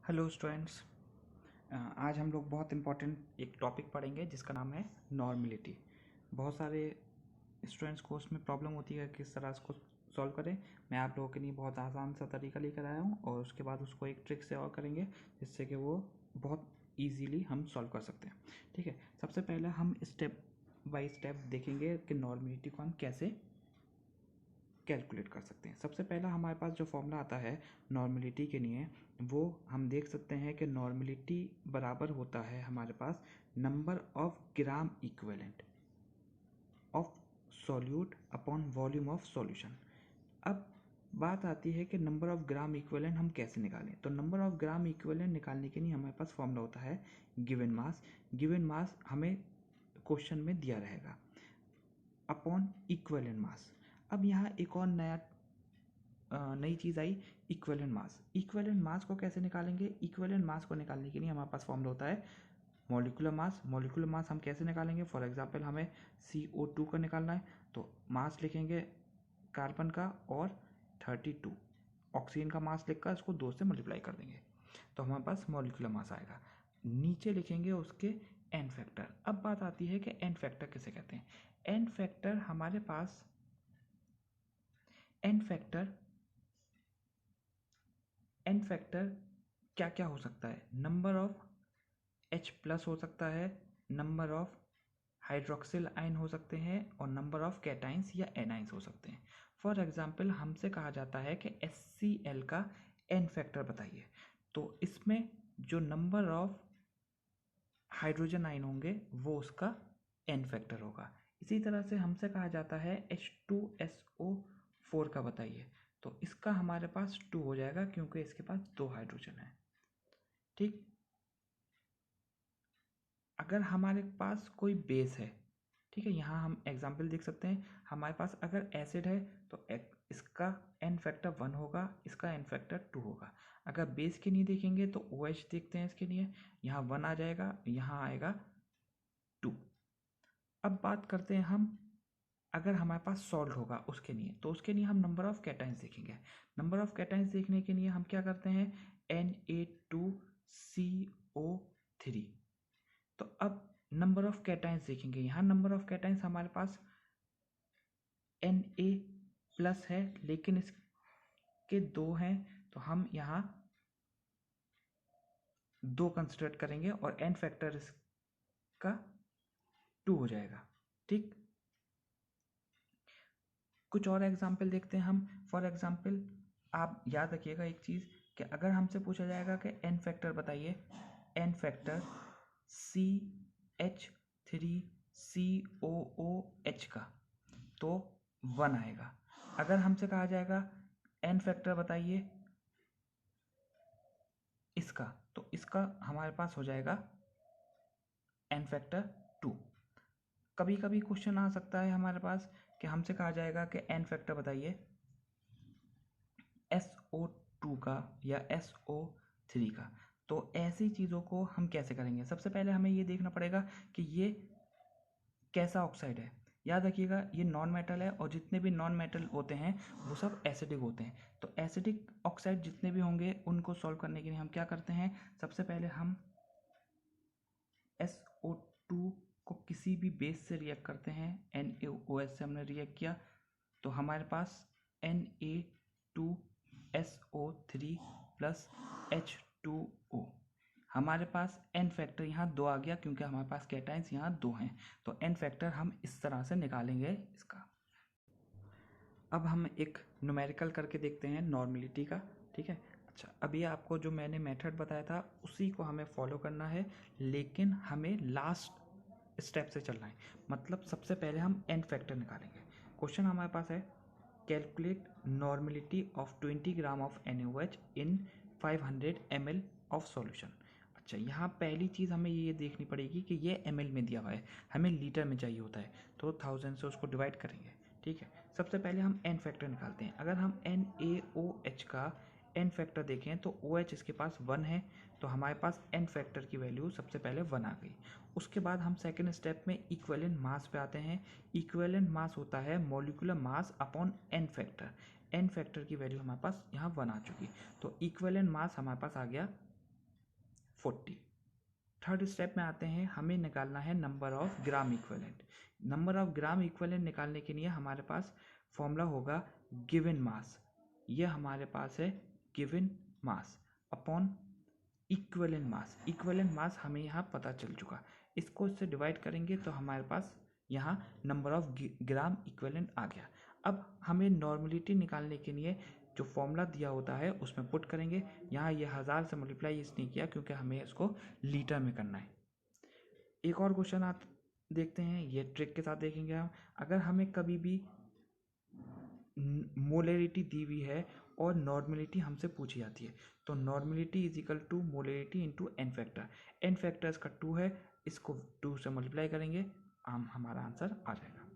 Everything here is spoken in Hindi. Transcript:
Hello students. आज हम लोग बहुत इम्पोर्टेंट एक टॉपिक पढ़ेंगे जिसका नाम है नॉर्मलिटी। बहुत सारे स्टूडेंट्स को उसमें प्रॉब्लम होती है किस तरह उसको सॉल्व करें। मैं आप लोगों के लिए बहुत आसान सा तरीका लेकर आया हूँ और उसके बाद उसको एक ट्रिक से और करेंगे जिससे कि वो बहुत ईजीली हम सॉल्व कर सकते हैं। ठीक है, सबसे पहले हम स्टेप बाय स्टेप देखेंगे कि नॉर्मलिटी को हम कैसे कैलकुलेट कर सकते हैं। सबसे पहला हमारे पास जो फॉर्मूला आता है नॉर्मलिटी के लिए, वो हम देख सकते हैं कि नॉर्मलिटी बराबर होता है हमारे पास number of gram equivalent of solute upon volume of solution. अब बात आती है कि नंबर ऑफ ग्राम इक्विवेलेंट हम कैसे निकालें। तो नंबर ऑफ ग्राम इक्विवेलेंट निकालने के लिए हमारे पास फॉर्मूला होता है गिवन मास। गिवन मास हमें क्वेश्चन में दिया रहेगा अपॉन इक्विवेलेंट मास। अब यहाँ एक और नई चीज़ आई, इक्विवेलेंट मास। इक्विवेलेंट मास को कैसे निकालेंगे? इक्विवेलेंट मास को निकालने के लिए हमारे पास फॉर्मूला होता है मॉलिक्यूलर मास। मॉलिक्यूलर मास हम कैसे निकालेंगे? फॉर एग्जांपल हमें CO2 का निकालना है तो मास लिखेंगे कार्बन का और 32, ऑक्सीजन का मास लिखकर इसको 2 से मल्टीप्लाई कर देंगे तो हमारे पास मॉलिक्यूलर मास आएगा। नीचे लिखेंगे उसके एन फैक्टर। अब बात आती है कि एन फैक्टर किसे कहते हैं। एन फैक्टर हमारे पास एन फैक्टर क्या क्या हो सकता है? नंबर ऑफ H+ हो सकता है, नंबर ऑफ हाइड्रोक्सिल आयन हो सकते हैं और नंबर ऑफ कैटाइंस या एनाइंस हो सकते हैं। फॉर एग्जांपल हमसे कहा जाता है कि HCl का एन फैक्टर बताइए, तो इसमें जो नंबर ऑफ हाइड्रोजन आयन होंगे वो उसका एन फैक्टर होगा। इसी तरह से हमसे कहा जाता है H2SO4 का बताइए, तो इसका हमारे पास 2 हो जाएगा क्योंकि इसके पास 2 हाइड्रोजन है। ठीक, अगर हमारे पास कोई बेस है, ठीक है, यहाँ हम एग्जाम्पल देख सकते हैं, हमारे पास अगर एसिड है तो इसका एन फैक्टर 1 होगा, इसका एन फैक्टर 2 होगा। अगर बेस के लिए देखेंगे तो OH देखते हैं, इसके लिए यहाँ 1 आ जाएगा, यहाँ आएगा 2। अब बात करते हैं हम, अगर हमारे पास सॉल्ट होगा उसके लिए, तो उसके लिए हम नंबर ऑफ कैटाइंस देखेंगे। नंबर ऑफ कैटाइंस देखने के लिए हम क्या करते हैं, Na2CO3। तो अब नंबर ऑफ कैटाइंस देखेंगे, यहाँ नंबर ऑफ कैटाइंस हमारे पास Na+ है लेकिन इसके 2 हैं तो हम यहाँ 2 कंसिडर करेंगे और एन फैक्टर इसका 2 हो जाएगा। ठीक, कुछ और एग्जाम्पल देखते हैं हम। फॉर एग्जाम्पल आप याद रखिएगा एक चीज़ कि अगर हमसे पूछा जाएगा कि एन फैक्टर बताइए, एन फैक्टर CH3COOH का, तो 1 आएगा। अगर हमसे कहा जाएगा एन फैक्टर बताइए इसका, तो इसका हमारे पास हो जाएगा एन फैक्टर 2। कभी कभी क्वेश्चन आ सकता है हमारे पास कि हमसे कहा जाएगा कि एन फैक्टर बताइए SO2 का या SO3 का, तो ऐसी चीज़ों को हम कैसे करेंगे? सबसे पहले हमें ये देखना पड़ेगा कि ये कैसा ऑक्साइड है। याद रखिएगा ये नॉन मेटल है और जितने भी नॉन मेटल होते हैं वो सब एसिडिक होते हैं। तो एसिडिक ऑक्साइड जितने भी होंगे उनको सॉल्व करने के लिए हम क्या करते हैं, सबसे पहले हम SO2 को किसी भी बेस से रिएक्ट करते हैं। NaOH से हमने रिएक्ट किया तो हमारे पास Na2SO3 प्लस H2O, हमारे पास एन फैक्टर यहाँ 2 आ गया क्योंकि हमारे पास कैटाइंस यहाँ 2 हैं। तो एन फैक्टर हम इस तरह से निकालेंगे इसका। अब हम एक न्यूमेरिकल करके देखते हैं नॉर्मलिटी का। ठीक है, अच्छा, अभी आपको जो मैंने मेथड बताया था उसी को हमें फॉलो करना है, लेकिन हमें लास्ट स्टेप से चलना है। मतलब सबसे पहले हम एन फैक्टर निकालेंगे। क्वेश्चन हमारे पास है calculate normality of 20 gram of NaOH in 500 ml of solution. अच्छा, यहाँ पहली चीज़ हमें ये देखनी पड़ेगी कि ये ml में दिया हुआ है, हमें लीटर में चाहिए होता है, तो 1000 से उसको डिवाइड करेंगे। ठीक है, सबसे पहले हम एन फैक्टर निकालते हैं। अगर हम NaOH का एन फैक्टर देखें तो OH इसके पास 1 है, तो हमारे पास एन फैक्टर की वैल्यू सबसे पहले 1 आ गई। उसके बाद हम सेकेंड स्टेप में इक्विवेलेंट मास पे आते हैं। इक्विवेलेंट मास होता है molecular mass upon N factor. N factor की वैल्यू हमारे पास यहाँ 1 आ चुकी, तो इक्विवेलेंट मास हमारे पास आ गया 40। थर्ड स्टेप में आते हैं, हमें निकालना है number of gram equivalent. Number of gram equivalent निकालने के लिए हमारे पास फॉर्मूला होगा गिवन मास। ये हमारे पास है given mass upon equivalent mass. Equivalent mass हमें यहाँ पता चल चुका, इसको इससे डिवाइड करेंगे तो हमारे पास यहाँ नंबर ऑफ ग्राम इक्विवेलेंट आ गया। अब हमें नॉर्मलिटी निकालने के लिए जो फॉर्मूला दिया होता है उसमें पुट करेंगे। यहाँ ये 1000 से मल्टीप्लाई इसने किया क्योंकि हमें इसको लीटर में करना है। एक और क्वेश्चन आप देखते हैं, ये ट्रिक के साथ देखेंगे हम। अगर हमें कभी भी मोलरिटी दी हुई है और नॉर्मलिटी हमसे पूछी जाती है तो normality is equal to molarity into N factor. N factor इसका 2 है, इसको 2 से मल्टीप्लाई करेंगे, हमारा आंसर आ जाएगा।